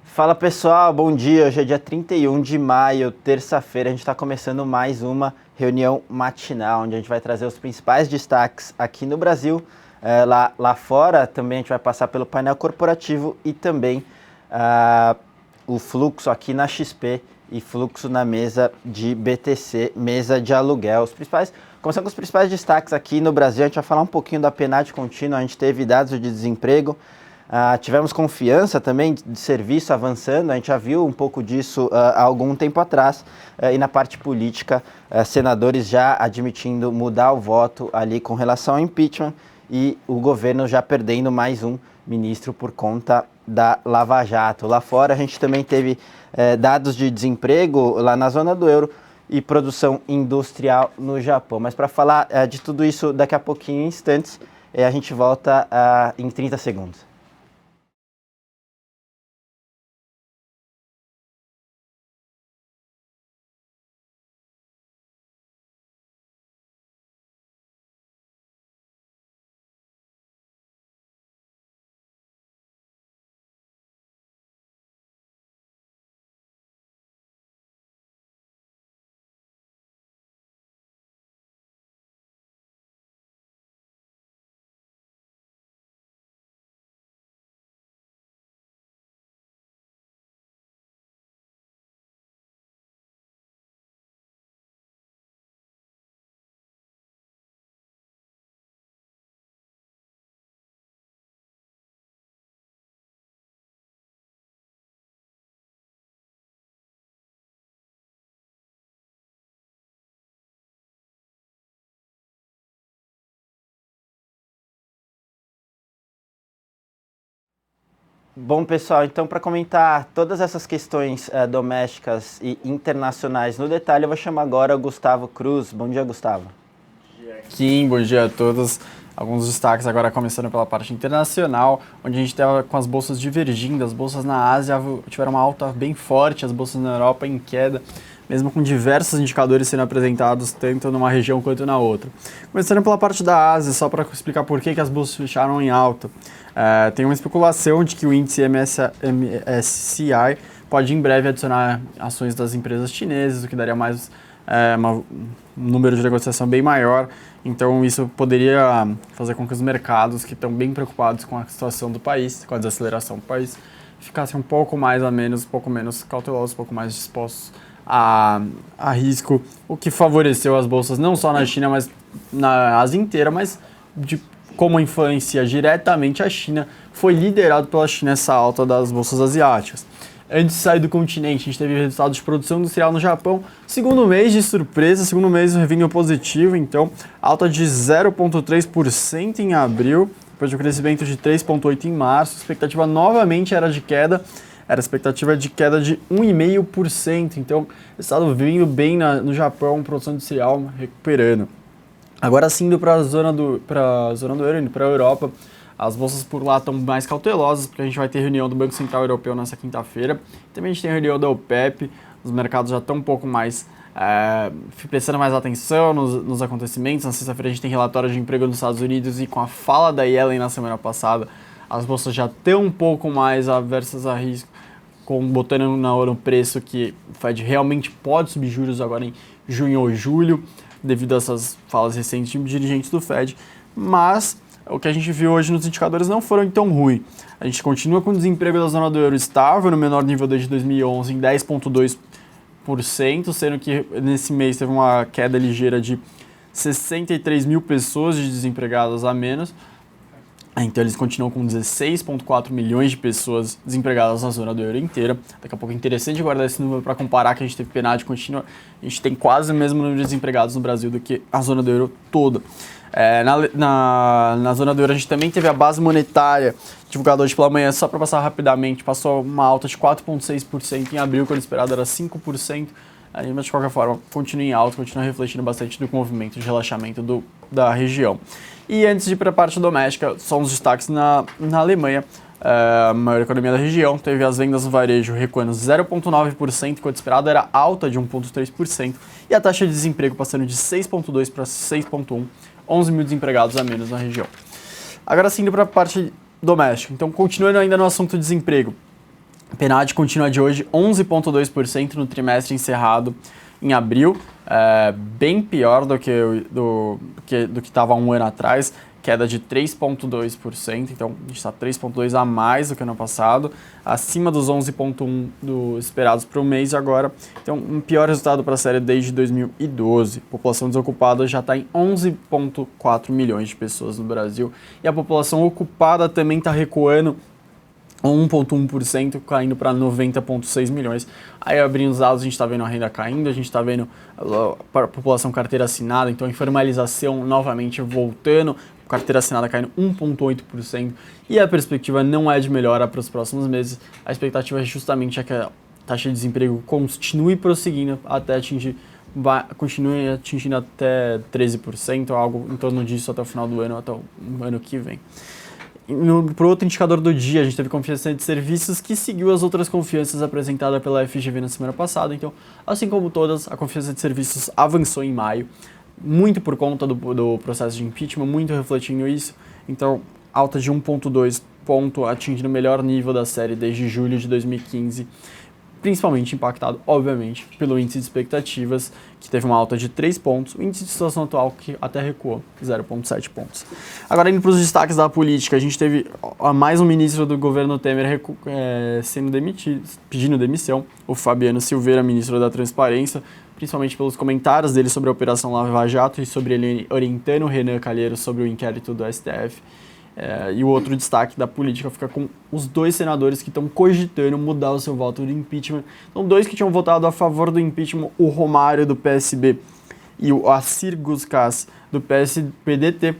Fala pessoal, bom dia. Hoje é dia 31 de maio, terça-feira. A gente está começando mais uma reunião matinal, onde a gente vai trazer os principais destaques aqui no Brasil. Lá fora também a gente vai passar pelo painel corporativo e também o fluxo aqui na XP e fluxo na mesa de BTC, mesa de aluguel. Começando com os principais destaques aqui no Brasil, a gente vai falar um pouquinho da PNAD contínua. A gente teve dados de desemprego. Tivemos confiança também de serviço avançando, a gente já viu um pouco disso há algum tempo atrás, e na parte política, senadores já admitindo mudar o voto ali com relação ao impeachment e o governo já perdendo mais um ministro por conta da Lava Jato. Lá fora a gente também teve dados de desemprego lá na zona do euro e produção industrial no Japão. Mas para falar de tudo isso daqui a pouquinho, em instantes, a gente volta em 30 segundos. Bom, pessoal, então para comentar todas essas questões domésticas e internacionais no detalhe, eu vou chamar agora o Gustavo Cruz. Bom dia, Gustavo. Bom dia, Kim. Bom dia a todos. Alguns destaques agora começando pela parte internacional, onde a gente estava com as bolsas divergindo. As bolsas na Ásia tiveram uma alta bem forte, as bolsas na Europa em queda, mesmo com diversos indicadores sendo apresentados tanto numa região quanto na outra. Começando pela parte da Ásia, só para explicar por que as bolsas fecharam em alta. Tem uma especulação de que o índice MSCI pode em breve adicionar ações das empresas chinesas, o que daria mais um número de negociação bem maior. Então isso poderia fazer com que os mercados, que estão bem preocupados com a situação do país, com a desaceleração do país, ficassem um pouco menos cautelosos, um pouco mais dispostos a risco, o que favoreceu as bolsas não só na China, mas na Ásia inteira, mas como influencia diretamente a China, foi liderado pela China essa alta das bolsas asiáticas. Antes de sair do continente, a gente teve resultados de produção industrial no Japão, segundo mês de surpresa, segundo mês o revenue positivo, então alta de 0,3% em abril, depois de um crescimento de 3,8% em março, a expectativa novamente era de queda, era a expectativa de queda de 1,5%, então estado vindo bem no Japão, produção industrial recuperando. Agora sim, indo para a zona do euro, indo para a Europa, as bolsas por lá estão mais cautelosas, porque a gente vai ter reunião do Banco Central Europeu nessa quinta-feira. Também a gente tem reunião da OPEP, os mercados já estão um pouco mais prestando mais atenção nos acontecimentos. Na sexta-feira a gente tem relatório de emprego nos Estados Unidos e com a fala da Yellen na semana passada, as bolsas já estão um pouco mais aversas a risco, botando no preço que o Fed realmente pode subir juros agora em junho ou julho, devido a essas falas recentes de dirigentes do Fed, mas o que a gente viu hoje nos indicadores não foram tão ruins. A gente continua com o desemprego da zona do euro estável, no menor nível desde 2011, em 10,2%, sendo que nesse mês teve uma queda ligeira de 63 mil pessoas de desempregadas a menos. Então eles continuam com 16,4 milhões de pessoas desempregadas na zona do euro inteira. Daqui a pouco é interessante guardar esse número para comparar, que a gente teve PNAD contínua. A gente tem quase o mesmo número de desempregados no Brasil do que a zona do euro toda. Na zona do euro a gente também teve a base monetária divulgada hoje pela manhã, só para passar rapidamente, passou uma alta de 4,6% em abril, quando esperado era 5%. Mas de qualquer forma, continua em alta, continua refletindo bastante do movimento de relaxamento da região. E antes de ir para a parte doméstica, só uns destaques na Alemanha, a maior economia da região, teve as vendas no varejo recuando 0,9%, enquanto esperado era alta de 1,3%, e a taxa de desemprego passando de 6,2% para 6,1%, 11 mil desempregados a menos na região. Agora sim, indo para a parte doméstica, então continuando ainda no assunto desemprego. PNAD continua de hoje 11,2% no trimestre encerrado em abril, bem pior do que estava um ano atrás, queda de 3,2%, então a gente está 3,2% a mais do que ano passado, acima dos 11,1% esperados para o mês agora, então um pior resultado para a série desde 2012. A população desocupada já está em 11,4 milhões de pessoas no Brasil, e a população ocupada também está recuando 1,1%, caindo para 90,6 milhões. Aí abrindo os dados, a gente está vendo a renda caindo, a gente está vendo a população carteira assinada, então a informalização novamente voltando, carteira assinada caindo 1,8%, e a perspectiva não é de melhora para os próximos meses. A expectativa é justamente que a taxa de desemprego continue prosseguindo até continue atingindo até 13%, algo em torno disso até o final do ano, até o ano que vem. Para o outro indicador do dia, a gente teve confiança de serviços, que seguiu as outras confianças apresentadas pela FGV na semana passada. Então, assim como todas, a confiança de serviços avançou em maio, muito por conta do processo de impeachment, muito refletindo isso. Então, alta de 1,2 ponto, atingindo o melhor nível da série desde julho de 2015, principalmente impactado, obviamente, pelo índice de expectativas, que teve uma alta de 3 pontos, o índice de situação atual que até recuou, 0,7 pontos. Agora, indo para os destaques da política, a gente teve mais um ministro do governo Temer sendo demitido, pedindo demissão, o Fabiano Silveira, ministro da Transparência, principalmente pelos comentários dele sobre a Operação Lava Jato e sobre ele orientando o Renan Calheiros sobre o inquérito do STF. E o outro destaque da política fica com os dois senadores que estão cogitando mudar o seu voto de impeachment. Então, dois que tinham votado a favor do impeachment, o Romário, do PSB, e o Assir Guscas, do PSPDT,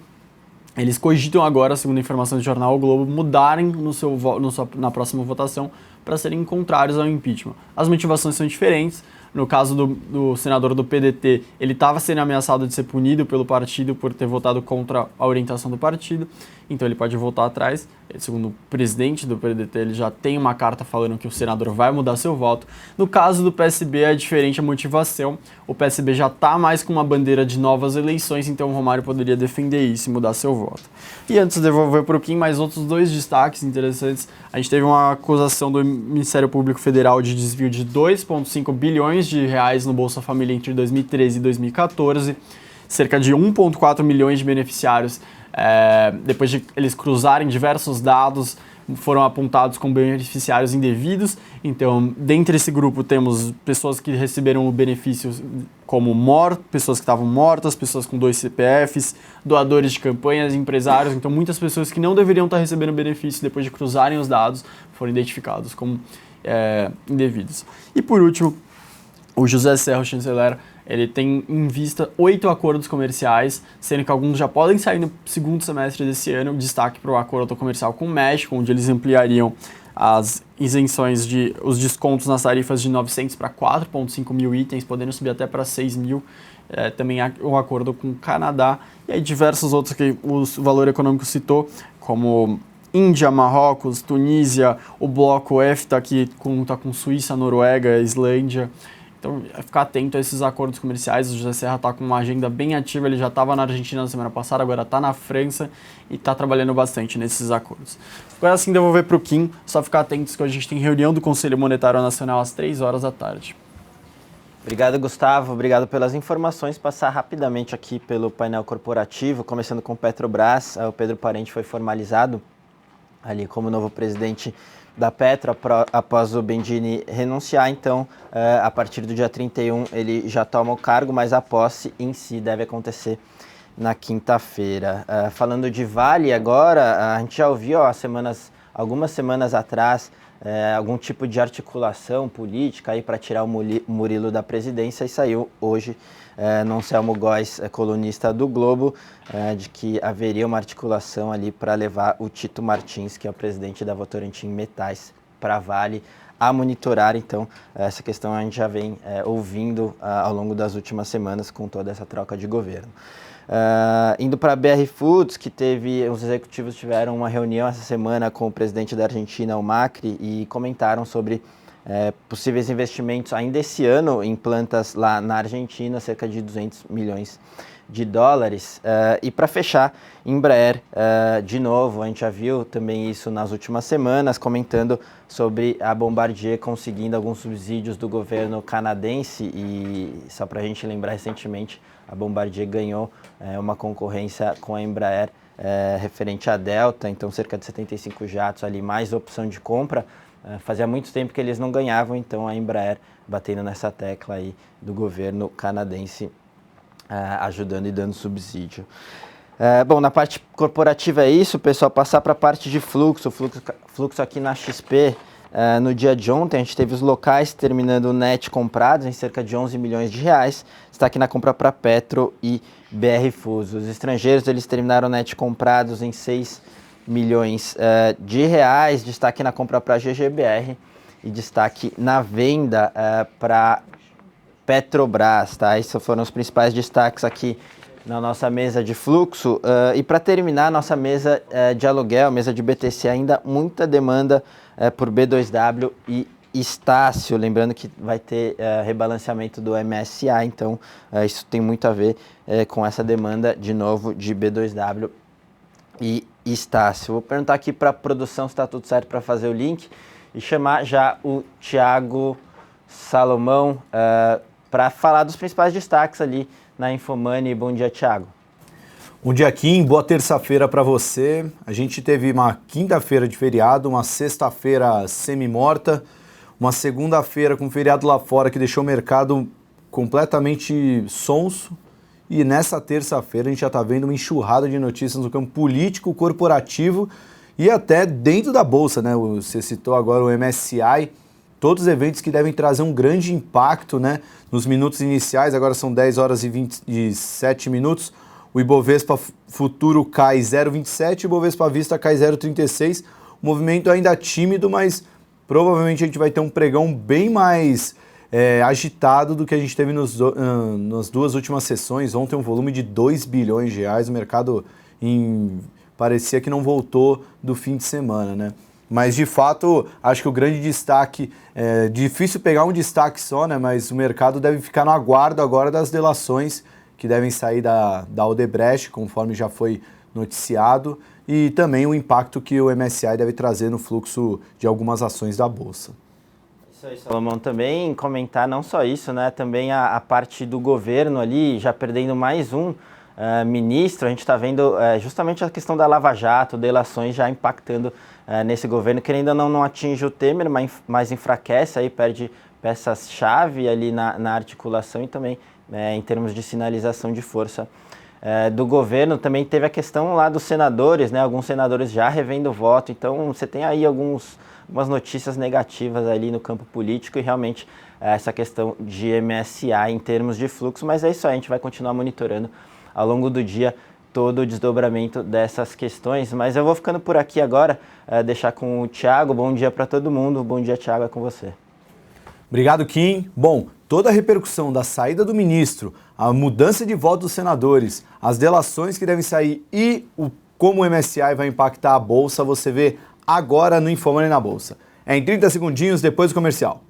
eles cogitam agora, segundo a informação do jornal O Globo, mudarem na próxima votação para serem contrários ao impeachment. As motivações são diferentes. No caso do senador do PDT, ele estava sendo ameaçado de ser punido pelo partido por ter votado contra a orientação do partido, então ele pode voltar atrás. Segundo o presidente do PDT, ele já tem uma carta falando que o senador vai mudar seu voto. No caso do PSB, é diferente a motivação. O PSB já está mais com uma bandeira de novas eleições, então o Romário poderia defender isso e mudar seu voto. E antes de devolver para o Kim, mais outros dois destaques interessantes. A gente teve uma acusação do Ministério Público Federal de desvio de 2,5 bilhões de reais no Bolsa Família entre 2013 e 2014, cerca de 1,4 milhões de beneficiários, depois de eles cruzarem diversos dados, foram apontados como beneficiários indevidos. Então, dentre esse grupo temos pessoas que receberam benefícios como pessoas que estavam mortas, pessoas com 2 CPFs, doadores de campanhas, empresários. Então, muitas pessoas que não deveriam estar recebendo benefícios depois de cruzarem os dados foram identificados como indevidos. E por último, o José Serra, o chanceler, ele tem em vista 8 acordos comerciais, sendo que alguns já podem sair no segundo semestre desse ano. Destaque para o acordo comercial com o México, onde eles ampliariam as isenções os descontos nas tarifas de 900 para 4,5 mil itens, podendo subir até para 6 mil. Também há um acordo com o Canadá, e aí diversos outros que o Valor Econômico citou, como Índia, Marrocos, Tunísia, o bloco EFTA, que conta com Suíça, Noruega, Islândia. Então, ficar atento a esses acordos comerciais. O José Serra está com uma agenda bem ativa, ele já estava na Argentina na semana passada, agora está na França e está trabalhando bastante nesses acordos. Agora assim, devolver para o Kim, só ficar atentos que a gente tem reunião do Conselho Monetário Nacional às 3 horas da tarde. Obrigado, Gustavo. Obrigado pelas informações. Passar rapidamente aqui pelo painel corporativo, começando com Petrobras. O Pedro Parente foi formalizado ali como novo presidente da Petro após o Bendini renunciar. Então, a partir do dia 31 ele já toma o cargo, mas a posse em si deve acontecer na quinta-feira. Falando de Vale agora, a gente já ouviu algumas semanas atrás algum tipo de articulação política aí para tirar o Murilo da presidência, e saiu hoje no Anselmo Góes, colunista do Globo, de que haveria uma articulação ali para levar o Tito Martins, que é o presidente da Votorantim Metais, para Vale, a monitorar. Então, essa questão a gente já vem ouvindo ao longo das últimas semanas com toda essa troca de governo. Indo para a BR Foods, que os executivos tiveram uma reunião essa semana com o presidente da Argentina, o Macri, e comentaram sobre possíveis investimentos ainda esse ano em plantas lá na Argentina, cerca de 200 milhões de dólares. E para fechar, Embraer, de novo, a gente já viu também isso nas últimas semanas, comentando sobre a Bombardier conseguindo alguns subsídios do governo canadense. E só para a gente lembrar, recentemente a Bombardier ganhou uma concorrência com a Embraer referente à Delta, então cerca de 75 jatos ali, mais opção de compra. Fazia muito tempo que eles não ganhavam, então a Embraer batendo nessa tecla aí do governo canadense, ajudando e dando subsídio. Bom, na parte corporativa é isso, pessoal. Passar para a parte de fluxo aqui na XP. No dia de ontem, a gente teve os locais terminando o net comprados em cerca de 11 milhões de reais. Está aqui na compra para Petro e BR Fuso. Os estrangeiros, eles terminaram o net comprados em 6 milhões de reais. Destaque na compra para GGBR e destaque na venda para Petrobras, tá? Esses foram os principais destaques aqui na nossa mesa de fluxo. E para terminar, nossa mesa de aluguel, mesa de BTC, ainda muita demanda por B2W e Estácio. Lembrando que vai ter rebalanceamento do MSCI, então isso tem muito a ver com essa demanda, de novo, de B2W e Estácio. Vou perguntar aqui para a produção se está tudo certo para fazer o link e chamar já o Thiago Salomão para falar dos principais destaques ali na Infomoney. Bom dia, Thiago. Bom dia, Kim. Boa terça-feira para você. A gente teve uma quinta-feira de feriado, uma sexta-feira semi-morta, uma segunda-feira com feriado lá fora que deixou o mercado completamente sonso. E nessa terça-feira a gente já está vendo uma enxurrada de notícias no campo político, corporativo e até dentro da Bolsa, né? Você citou agora o MSCI, todos os eventos que devem trazer um grande impacto, né? Nos minutos iniciais, agora são 10 horas e 27 minutos, o Ibovespa Futuro cai 0,27, o Ibovespa Vista cai 0,36, o movimento ainda tímido, mas provavelmente a gente vai ter um pregão bem mais agitado do que a gente teve nas duas últimas sessões. Ontem um volume de 2 bilhões de reais, o mercado parecia que não voltou do fim de semana, né? Mas, de fato, acho que o grande destaque, difícil pegar um destaque só, né? Mas o mercado deve ficar no aguardo agora das delações que devem sair da Odebrecht, conforme já foi noticiado, e também o impacto que o MSCI deve trazer no fluxo de algumas ações da Bolsa. Isso aí, Salomão. Também comentar não só isso, né? Também a parte do governo ali, já perdendo mais um ministro. A gente está vendo justamente a questão da Lava Jato, delações já impactando nesse governo, que ainda não atinge o Temer, mas enfraquece, aí perde peças-chave ali na articulação e também em termos de sinalização de força do governo. Também teve a questão lá dos senadores, né? Alguns senadores já revendo o voto, então você tem aí algumas notícias negativas ali no campo político e realmente essa questão de MSCI em termos de fluxo, mas é isso aí, a gente vai continuar monitorando ao longo do dia todo o desdobramento dessas questões, mas eu vou ficando por aqui agora, deixar com o Thiago. Bom dia para todo mundo. Bom dia, Thiago, é com você. Obrigado, Kim. Bom, toda a repercussão da saída do ministro, a mudança de voto dos senadores, as delações que devem sair e como o MSCI vai impactar a Bolsa, você vê agora no Infomoney na Bolsa. É em 30 segundinhos depois do comercial.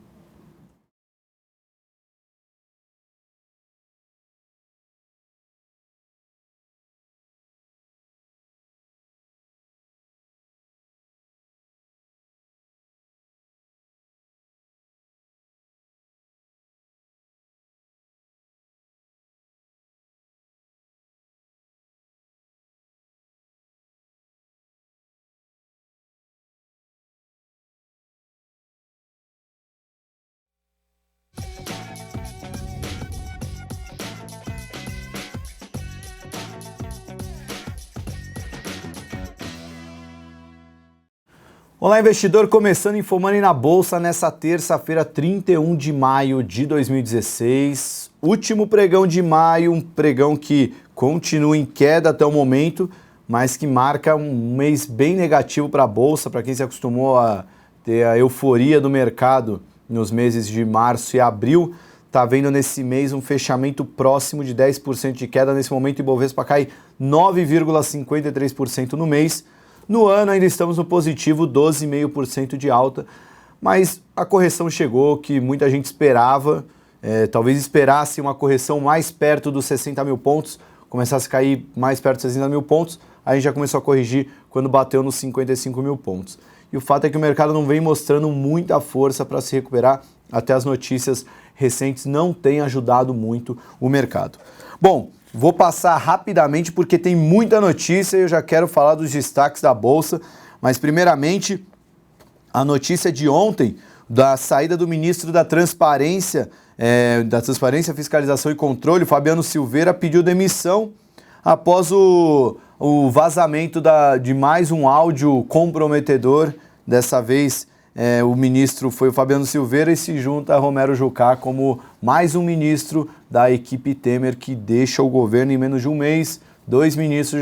Olá, investidor, começando Infomoney na Bolsa nessa terça-feira, 31 de maio de 2016. Último pregão de maio, um pregão que continua em queda até o momento, mas que marca um mês bem negativo para a Bolsa, para quem se acostumou a ter a euforia do mercado nos meses de março e abril. Está vendo nesse mês um fechamento próximo de 10% de queda. Nesse momento, o Ibovespa cai 9,53% no mês. No ano ainda estamos no positivo, 12,5% de alta, mas a correção chegou que muita gente esperava, talvez esperasse uma correção mais perto dos 60 mil pontos, começasse a cair mais perto dos 60 mil pontos, a gente já começou a corrigir quando bateu nos 55 mil pontos. E o fato é que o mercado não vem mostrando muita força para se recuperar, até as notícias recentes não têm ajudado muito o mercado. Bom, vou passar rapidamente porque tem muita notícia e eu já quero falar dos destaques da Bolsa, mas primeiramente a notícia de ontem da saída do ministro da Transparência, Fiscalização e Controle, Fabiano Silveira, pediu demissão após o vazamento de mais um áudio comprometedor. Dessa vez o ministro foi o Fabiano Silveira e se junta a Romero Jucá como mais um ministro da equipe Temer que deixa o governo em menos de um mês. 2 ministros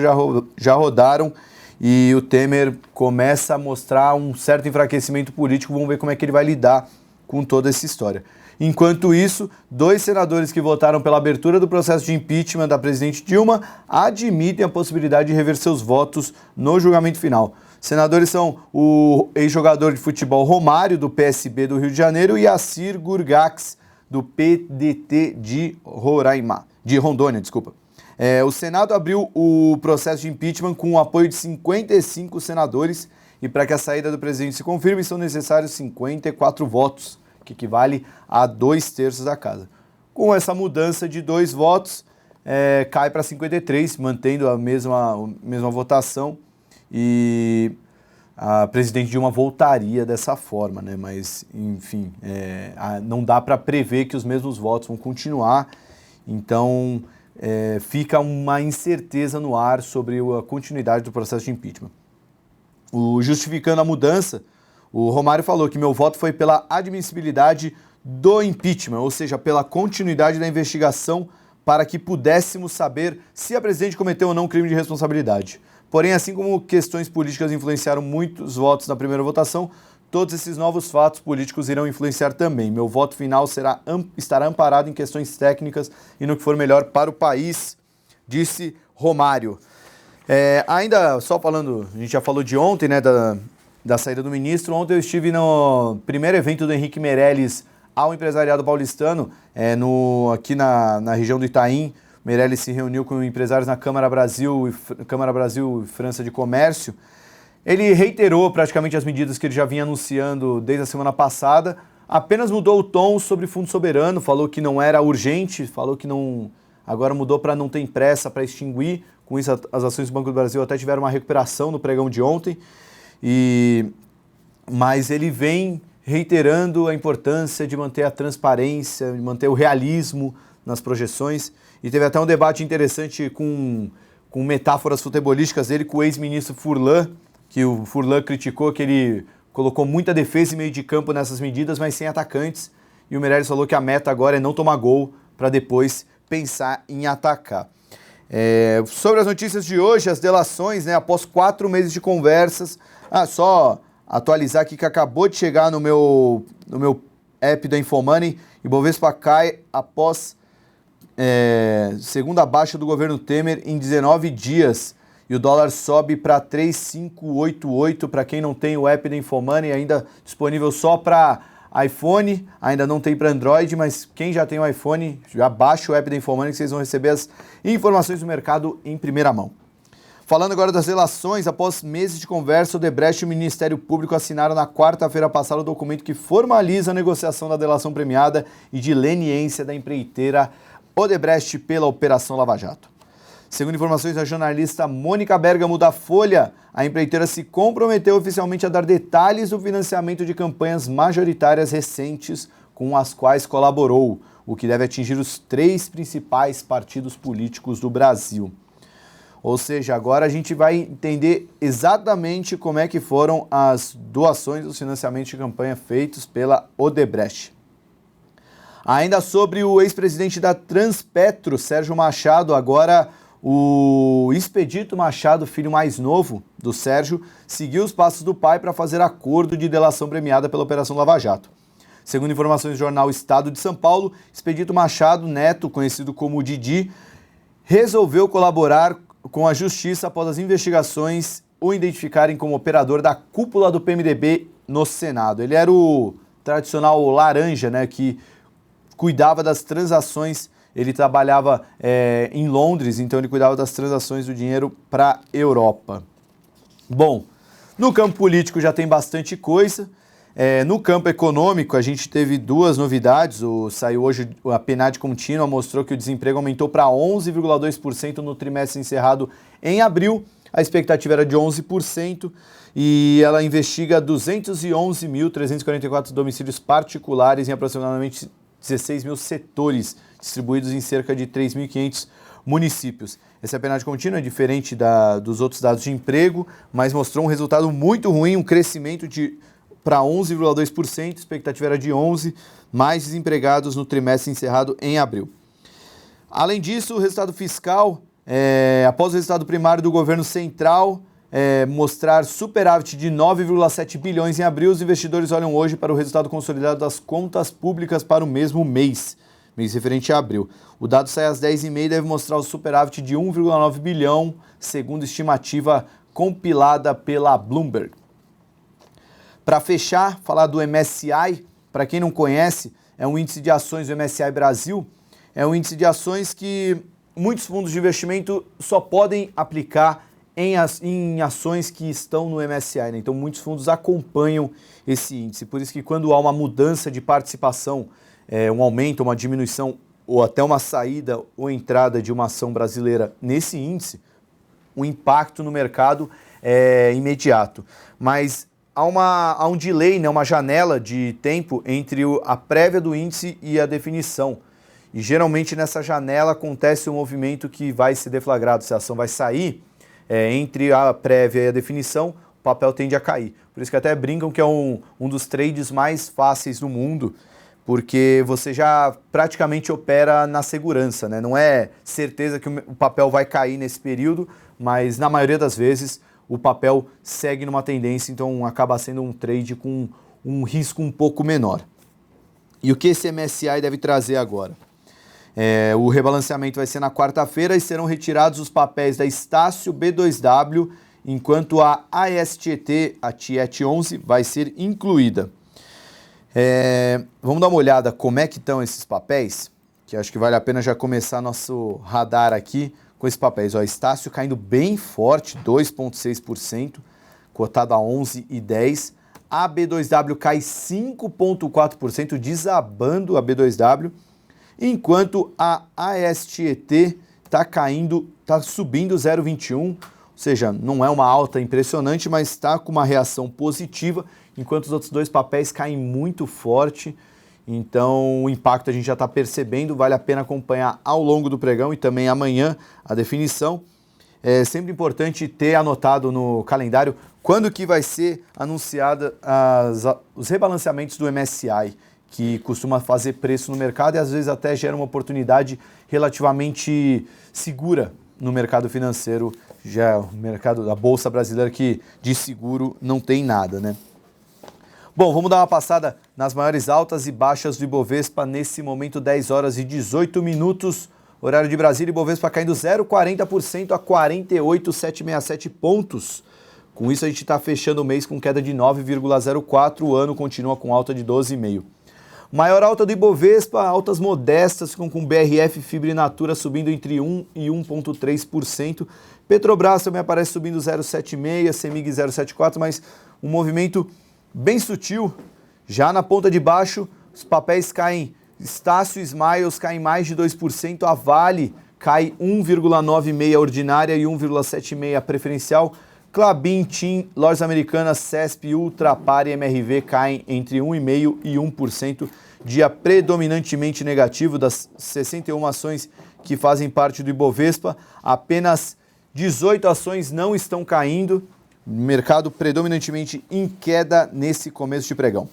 já rodaram e o Temer começa a mostrar um certo enfraquecimento político. Vamos ver como é que ele vai lidar com toda essa história. Enquanto isso, 2 senadores que votaram pela abertura do processo de impeachment da presidente Dilma admitem a possibilidade de rever seus votos no julgamento final. Senadores são o ex-jogador de futebol Romário, do PSB do Rio de Janeiro, e Assir Gurgax, do PDT de Rondônia. O Senado abriu o processo de impeachment com o apoio de 55 senadores e para que a saída do presidente se confirme são necessários 54 votos, que equivale a 2/3 da casa. Com essa mudança de 2 votos, cai para 53, mantendo a mesma votação. E a presidente Dilma voltaria dessa forma, né? Mas, enfim, não dá para prever que os mesmos votos vão continuar, então fica uma incerteza no ar sobre a continuidade do processo de impeachment. Justificando a mudança, o Romário falou que meu voto foi pela admissibilidade do impeachment, ou seja, pela continuidade da investigação para que pudéssemos saber se a presidente cometeu ou não crime de responsabilidade. Porém, assim como questões políticas influenciaram muitos votos na primeira votação, todos esses novos fatos políticos irão influenciar também. Meu voto final estará amparado em questões técnicas e no que for melhor para o país, disse Romário. Ainda só falando, a gente já falou de ontem, né, da saída do ministro. Ontem eu estive no primeiro evento do Henrique Meirelles ao empresariado paulistano, aqui na região do Itaim. Meirelles se reuniu com empresários na Câmara Brasil e França de Comércio. Ele reiterou praticamente as medidas que ele já vinha anunciando desde a semana passada, apenas mudou o tom sobre Fundo Soberano, falou que não era urgente, falou que não, agora mudou para não ter pressa para extinguir. Com isso, as ações do Banco do Brasil até tiveram uma recuperação no pregão de ontem, mas ele vem reiterando a importância de manter a transparência, de manter o realismo nas projeções. E teve até um debate interessante com metáforas futebolísticas dele com o ex-ministro Furlan, que o Furlan criticou que ele colocou muita defesa e meio de campo nessas medidas, mas sem atacantes. E o Meirelles falou que a meta agora é não tomar gol para depois pensar em atacar. Sobre as notícias de hoje, as delações, né, após 4 meses de conversas. Só atualizar aqui que acabou de chegar no meu app da Infomoney. Ibovespa cai após segunda baixa do governo Temer em 19 dias. E o dólar sobe para 3,588. Para quem não tem o app da Infomoney, ainda disponível só para iPhone, ainda não tem para Android, mas quem já tem o iPhone, já baixa o app da Infomoney que vocês vão receber as informações do mercado em primeira mão. Falando agora das relações, após meses de conversa, o Odebrecht e o Ministério Público assinaram na quarta-feira passada o documento que formaliza a negociação da delação premiada e de leniência da empreiteira Odebrecht pela Operação Lava Jato. Segundo informações da jornalista Mônica Bergamo da Folha, a empreiteira se comprometeu oficialmente a dar detalhes do financiamento de campanhas majoritárias recentes com as quais colaborou, o que deve atingir os 3 principais partidos políticos do Brasil. Ou seja, agora a gente vai entender exatamente como é que foram as doações dos financiamentos de campanha feitos pela Odebrecht. Ainda sobre o ex-presidente da Transpetro, Sérgio Machado, agora o Expedito Machado, filho mais novo do Sérgio, seguiu os passos do pai para fazer acordo de delação premiada pela Operação Lava Jato. Segundo informações do jornal Estado de São Paulo, Expedito Machado, neto, conhecido como Didi, resolveu colaborar com a Justiça após as investigações o identificarem como operador da cúpula do PMDB no Senado. Ele era o tradicional laranja, né, que cuidava das transações. Ele trabalhava em Londres, então ele cuidava das transações do dinheiro para a Europa. Bom, no campo político já tem bastante coisa. No campo econômico, a gente teve duas novidades. Saiu hoje a PNAD contínua, mostrou que o desemprego aumentou para 11,2% no trimestre encerrado em abril. A expectativa era de 11% e ela investiga 211.344 domicílios particulares em aproximadamente 16 mil setores, distribuídos em cerca de 3.500 municípios. Essa PNAD contínua é diferente dos outros dados de emprego, mas mostrou um resultado muito ruim, um crescimento para 11,2%, a expectativa era de 11%, mais desempregados no trimestre encerrado em abril. Além disso, o resultado fiscal, após o resultado primário do governo central mostrar superávit de 9,7 bilhões em abril, os investidores olham hoje para o resultado consolidado das contas públicas para o mesmo mês referente a abril. O dado sai às 10h30 e deve mostrar o superávit de 1,9 bilhão, segundo estimativa compilada pela Bloomberg. Para fechar, falar do MSCI, para quem não conhece, é um índice de ações do MSCI Brasil, é um índice de ações que muitos fundos de investimento só podem aplicar em ações que estão no MSCI, né? Então muitos fundos acompanham esse índice, por isso que quando há uma mudança de participação, um aumento, uma diminuição ou até uma saída ou entrada de uma ação brasileira nesse índice, o impacto no mercado é imediato. Mas há um delay, né, uma janela de tempo entre a prévia do índice e a definição. E geralmente nessa janela acontece um movimento que vai ser deflagrado. Se a ação vai sair entre a prévia e a definição, o papel tende a cair. Por isso que até brincam que é um dos trades mais fáceis do mundo, porque você já praticamente opera na segurança, né? Não é certeza que o papel vai cair nesse período, mas na maioria das vezes o papel segue numa tendência, então acaba sendo um trade com um risco um pouco menor. E o que esse MSCI deve trazer agora? O rebalanceamento vai ser na quarta-feira e serão retirados os papéis da Estácio, B2W, enquanto a ASTT, a TIET 11, vai ser incluída. Vamos dar uma olhada como é que estão esses papéis, que acho que vale a pena já começar nosso radar aqui com esses papéis. Ó, Estácio caindo bem forte, 2,6%, cotado a 11,10%. A B2W cai 5,4%, desabando a B2W, enquanto a ASTET está subindo 0,21%, ou seja, não é uma alta impressionante, mas está com uma reação positiva, enquanto os outros dois papéis caem muito forte. Então o impacto a gente já está percebendo, vale a pena acompanhar ao longo do pregão e também amanhã a definição. É sempre importante ter anotado no calendário quando que vai ser anunciada os rebalanceamentos do MSCI, que costuma fazer preço no mercado e às vezes até gera uma oportunidade relativamente segura no mercado financeiro, já o mercado da Bolsa Brasileira, que de seguro não tem nada, né? Bom, vamos dar uma passada nas maiores altas e baixas do Ibovespa nesse momento, 10 horas e 18 minutos, horário de Brasília. Ibovespa caindo 0,40% a 48.767 pontos. Com isso a gente está fechando o mês com queda de 9,04%, o ano continua com alta de 12,5%. Maior alta do Ibovespa, altas modestas, ficam com BRF, Fibra e Natura subindo entre 1% e 1,3%. Petrobras também aparece subindo 0,76%, Semig 0,74%, mas um movimento bem sutil. Já na ponta de baixo, os papéis caem, Estácio e Smiles caem mais de 2%, a Vale cai 1,96% ordinária e 1,76% preferencial. Klabin, TIM, Lojas Americanas, CESP, Ultrapar e MRV caem entre 1,5% e 1%, dia predominantemente negativo. Das 61 ações que fazem parte do Ibovespa, apenas 18 ações não estão caindo, mercado predominantemente em queda nesse começo de pregão.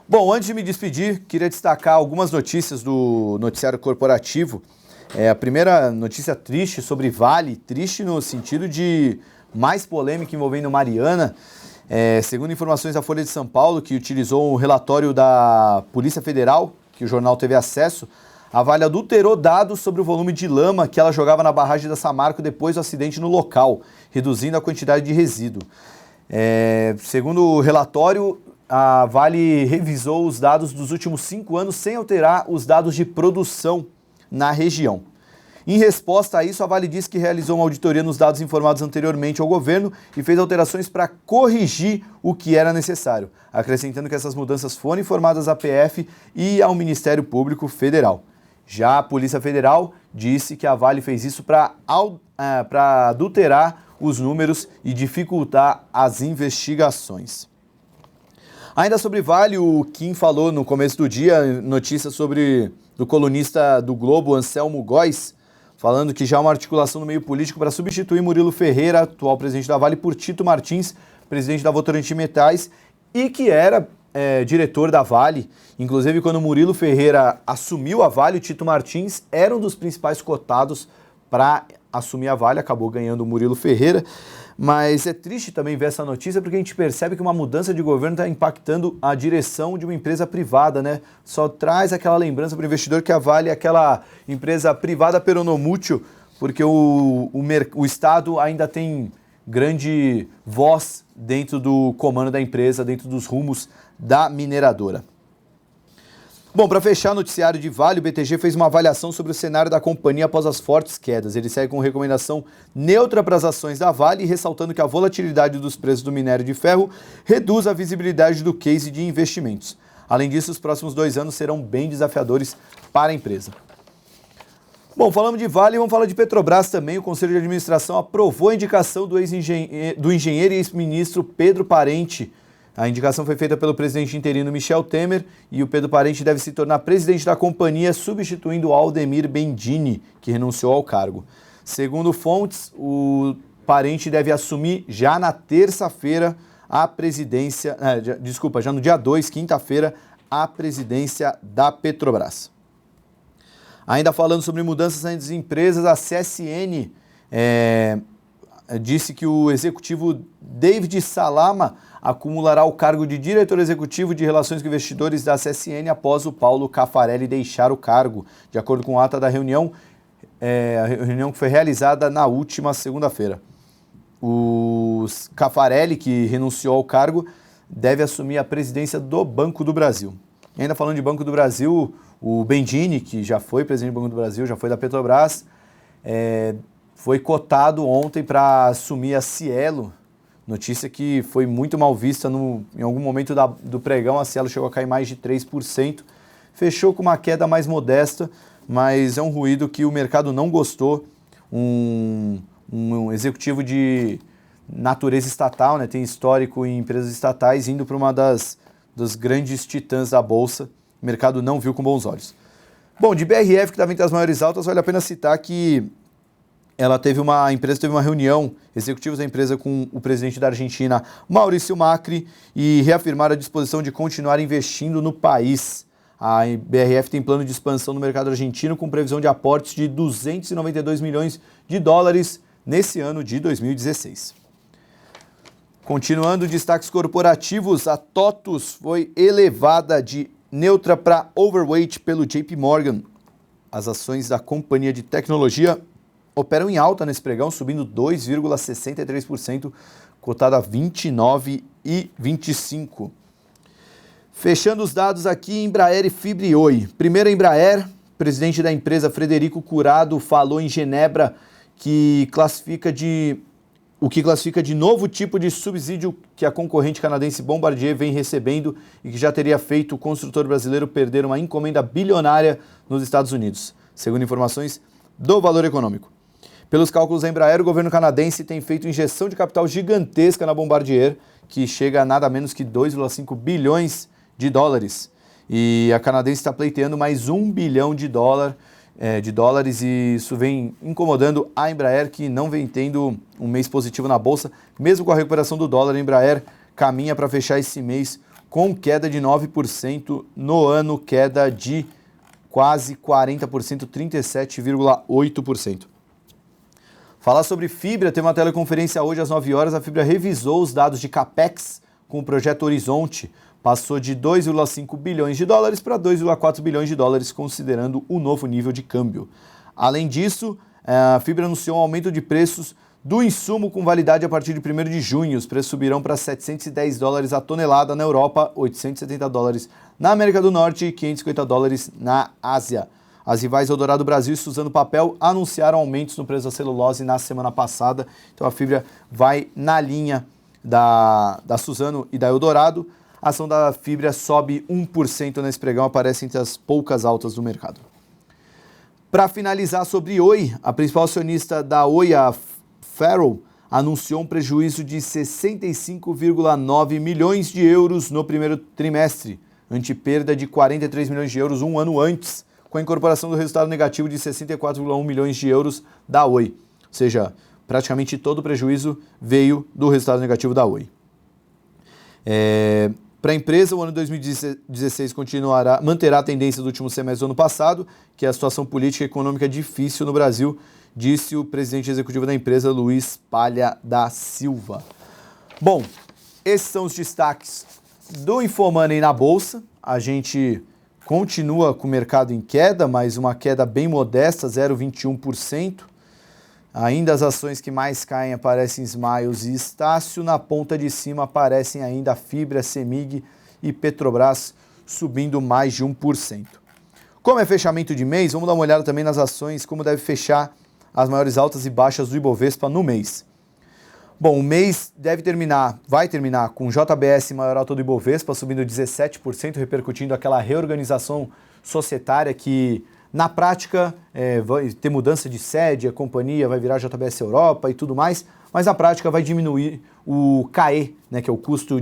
Bom, antes de me despedir, queria destacar algumas notícias do noticiário corporativo. A primeira notícia triste sobre Vale, triste no sentido de mais polêmica envolvendo Mariana. Segundo informações da Folha de São Paulo, que utilizou um relatório da Polícia Federal, que o jornal teve acesso, a Vale adulterou dados sobre o volume de lama que ela jogava na barragem da Samarco depois do acidente no local, reduzindo a quantidade de resíduo. Segundo o relatório, a Vale revisou os dados dos últimos 5 anos sem alterar os dados de produção na região. Em resposta a isso, a Vale disse que realizou uma auditoria nos dados informados anteriormente ao governo e fez alterações para corrigir o que era necessário, acrescentando que essas mudanças foram informadas à PF e ao Ministério Público Federal. Já a Polícia Federal disse que a Vale fez isso para adulterar os números e dificultar as investigações. Ainda sobre Vale, o Kim falou no começo do dia notícias do colunista do Globo, Anselmo Góes, falando que já há uma articulação no meio político para substituir Murilo Ferreira, atual presidente da Vale, por Tito Martins, presidente da Votorantim Metais, e que era diretor da Vale. Inclusive, quando Murilo Ferreira assumiu a Vale, o Tito Martins era um dos principais cotados para assumir a Vale, acabou ganhando o Murilo Ferreira. Mas é triste também ver essa notícia porque a gente percebe que uma mudança de governo está impactando a direção de uma empresa privada, né? Só traz aquela lembrança para o investidor que a Vale é aquela empresa privada peronomútil, porque o Estado ainda tem grande voz dentro do comando da empresa, dentro dos rumos da mineradora. Bom, para fechar o noticiário de Vale, o BTG fez uma avaliação sobre o cenário da companhia após as fortes quedas. Ele segue com recomendação neutra para as ações da Vale, ressaltando que a volatilidade dos preços do minério de ferro reduz a visibilidade do case de investimentos. Além disso, os próximos 2 anos serão bem desafiadores para a empresa. Bom, falamos de Vale, vamos falar de Petrobras também. O Conselho de Administração aprovou a indicação do engenheiro e ex-ministro Pedro Parente. A indicação foi feita pelo presidente interino Michel Temer e o Pedro Parente deve se tornar presidente da companhia, substituindo Aldemir Bendini, que renunciou ao cargo. Segundo fontes, o Parente deve assumir já na terça-feira a presidência, já no dia 2, quinta-feira, a presidência da Petrobras. Ainda falando sobre mudanças nas empresas, a CSN disse que o executivo David Salama acumulará o cargo de diretor executivo de relações com investidores da CSN após o Paulo Caffarelli deixar o cargo, de acordo com a ata da reunião, a reunião que foi realizada na última segunda-feira. O Caffarelli, que renunciou ao cargo, deve assumir a presidência do Banco do Brasil. E ainda falando de Banco do Brasil, o Bendini, que já foi presidente do Banco do Brasil, já foi da Petrobras, foi cotado ontem para assumir a Cielo. Notícia que foi muito mal vista em algum momento do pregão. A Cielo chegou a cair mais de 3%. Fechou com uma queda mais modesta, mas é um ruído que o mercado não gostou. Um executivo de natureza estatal, né, tem histórico em empresas estatais, indo para uma das grandes titãs da Bolsa. O mercado não viu com bons olhos. Bom, de BRF, que estava entre as maiores altas, vale a pena citar que a empresa teve uma reunião, executivos da empresa com o presidente da Argentina, Maurício Macri, e reafirmaram a disposição de continuar investindo no país. A BRF tem plano de expansão no mercado argentino com previsão de aportes de 292 milhões de dólares nesse ano de 2016. Continuando, destaques corporativos, a TOTUS foi elevada de neutra para overweight pelo JP Morgan. As ações da companhia de tecnologia operam em alta nesse pregão, subindo 2,63%, cotada a 29,25. Fechando os dados aqui, Embraer e Fibrioi. Primeiro, Embraer, presidente da empresa Frederico Curado falou em Genebra o que classifica de novo tipo de subsídio que a concorrente canadense Bombardier vem recebendo e que já teria feito o construtor brasileiro perder uma encomenda bilionária nos Estados Unidos, segundo informações do Valor Econômico. Pelos cálculos da Embraer, o governo canadense tem feito injeção de capital gigantesca na Bombardier, que chega a nada menos que 2,5 bilhões de dólares. E a canadense está pleiteando mais 1 bilhão de dólares e isso vem incomodando a Embraer, que não vem tendo um mês positivo na Bolsa. Mesmo com a recuperação do dólar, a Embraer caminha para fechar esse mês com queda de 9%, no ano queda de quase 40%, 37,8%. Falar sobre Fibra, tem uma teleconferência hoje às 9 horas, a Fibra revisou os dados de CAPEX com o projeto Horizonte, passou de 2,5 bilhões de dólares para 2,4 bilhões de dólares, considerando o novo nível de câmbio. Além disso, a Fibra anunciou um aumento de preços do insumo com validade a partir de 1º de junho. Os preços subirão para $710 a tonelada na Europa, $870 na América do Norte e $550 na Ásia. As rivais Eldorado Brasil e Suzano Papel anunciaram aumentos no preço da celulose na semana passada. Então a fibra vai na linha da Suzano e da Eldorado. A ação da fibra sobe 1% nesse pregão, aparece entre as poucas altas do mercado. Para finalizar sobre Oi, a principal acionista da Oi, a Farrow, anunciou um prejuízo de 65,9 milhões de euros no primeiro trimestre, ante perda de 43 milhões de euros um ano antes, com a incorporação do resultado negativo de 64,1 milhões de euros da Oi. Ou seja, praticamente todo o prejuízo veio do resultado negativo da Oi. Para a empresa, o ano de 2016 manterá a tendência do último semestre do ano passado, que é a situação política e econômica difícil no Brasil, disse o presidente executivo da empresa, Luiz Palha da Silva. Bom, esses são os destaques do InfoMoney na Bolsa. A gente continua com o mercado em queda, mas uma queda bem modesta, 0,21%. Ainda as ações que mais caem aparecem Smiles e Estácio. Na ponta de cima aparecem ainda a Fibra, Semig e Petrobras, subindo mais de 1%. Como é fechamento de mês, vamos dar uma olhada também nas ações, como deve fechar as maiores altas e baixas do Ibovespa no mês. Bom, o mês vai terminar com JBS maior alta do Ibovespa, subindo 17%, repercutindo aquela reorganização societária que, na prática, vai ter mudança de sede, a companhia vai virar JBS Europa e tudo mais, mas na prática vai diminuir o CAE, né, que é o custo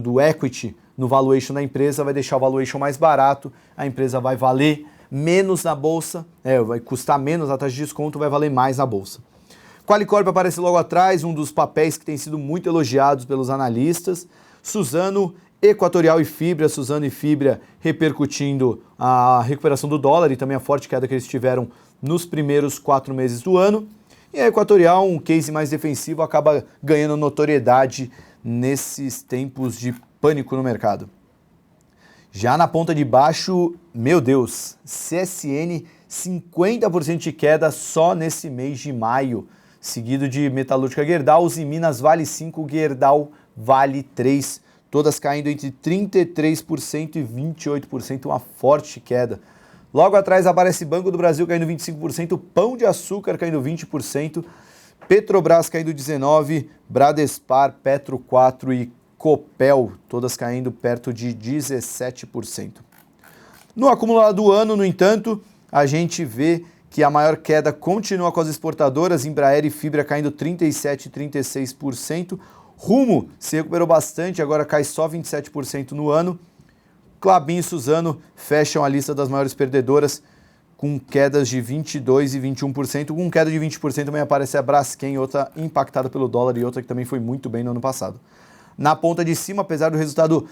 do equity no valuation da empresa, vai deixar o valuation mais barato, a empresa vai valer menos na bolsa, vai custar menos a taxa de desconto, vai valer mais na bolsa. Qualicorp aparece logo atrás, um dos papéis que tem sido muito elogiados pelos analistas. Suzano, Equatorial e Fibra, Suzano e Fibra repercutindo a recuperação do dólar e também a forte queda que eles tiveram nos primeiros 4 meses do ano. E a Equatorial, um case mais defensivo, acaba ganhando notoriedade nesses tempos de pânico no mercado. Já na ponta de baixo, meu Deus, CSN 50% de queda só nesse mês de maio, seguido de Metalúrgica Gerdau, Usiminas Vale 5, Gerdau Vale 3, todas caindo entre 33% e 28%, uma forte queda. Logo atrás aparece Banco do Brasil caindo 25%, Pão de Açúcar caindo 20%, Petrobras caindo 19%, Bradespar, Petro 4% e Copel, todas caindo perto de 17%. No acumulado do ano, no entanto, a gente vê que a maior queda continua com as exportadoras, Embraer e Fibra caindo 37% e 36%. Rumo se recuperou bastante, agora cai só 27% no ano. Klabin e Suzano fecham a lista das maiores perdedoras, com quedas de 22% e 21%. Com queda de 20% também aparece a Braskem, outra impactada pelo dólar e outra que também foi muito bem no ano passado. Na ponta de cima, apesar do resultado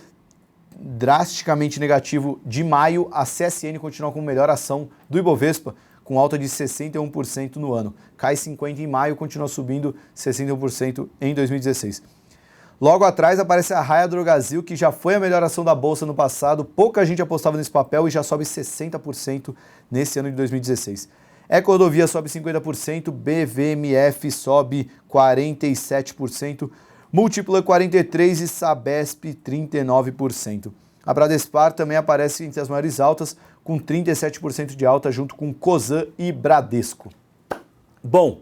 drasticamente negativo de maio, a CSN continua com melhor ação do Ibovespa, com alta de 61% no ano. Cai 50% em maio, continua subindo 61% em 2016. Logo atrás aparece a Raia Drogasil, que já foi a melhor ação da Bolsa no passado, pouca gente apostava nesse papel e já sobe 60% nesse ano de 2016. Ecordovia sobe 50%, BVMF sobe 47%, Múltipla 43% e Sabesp 39%. A Bradespar também aparece entre as maiores altas, com 37% de alta, junto com Cosan e Bradesco. Bom,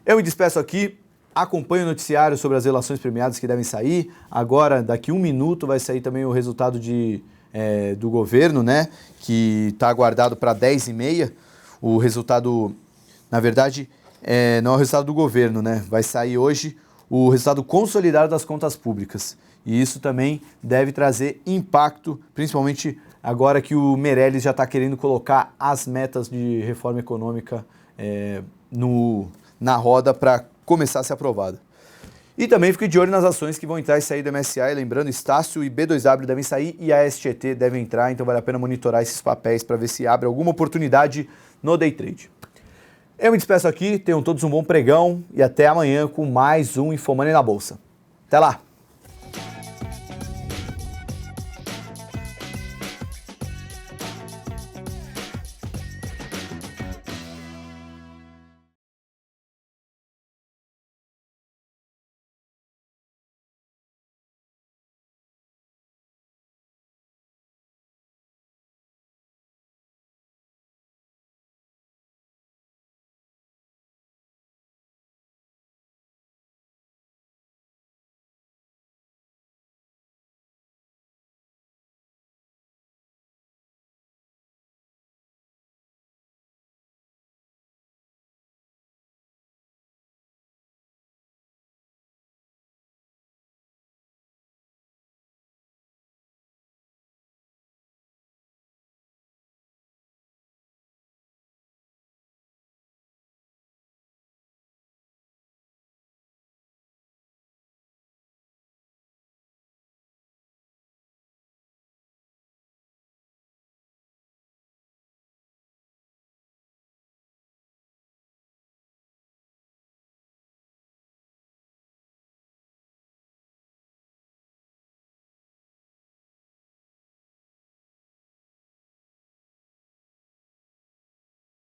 eu me despeço aqui, acompanho o noticiário sobre as relações premiadas que devem sair. Agora, daqui 1 minuto, vai sair também o resultado do governo, né? Que está aguardado para 10h30. O resultado, na verdade, não é o resultado do governo, né? Vai sair hoje o resultado consolidado das contas públicas. E isso também deve trazer impacto, principalmente agora que o Meirelles já está querendo colocar as metas de reforma econômica na roda para começar a ser aprovada. E também fique de olho nas ações que vão entrar e sair do MSCI, lembrando, Estácio e B2W devem sair e a STT deve entrar, então vale a pena monitorar esses papéis para ver se abre alguma oportunidade no day trade. Eu me despeço aqui, tenham todos um bom pregão e até amanhã com mais um InfoMoney na Bolsa. Até lá!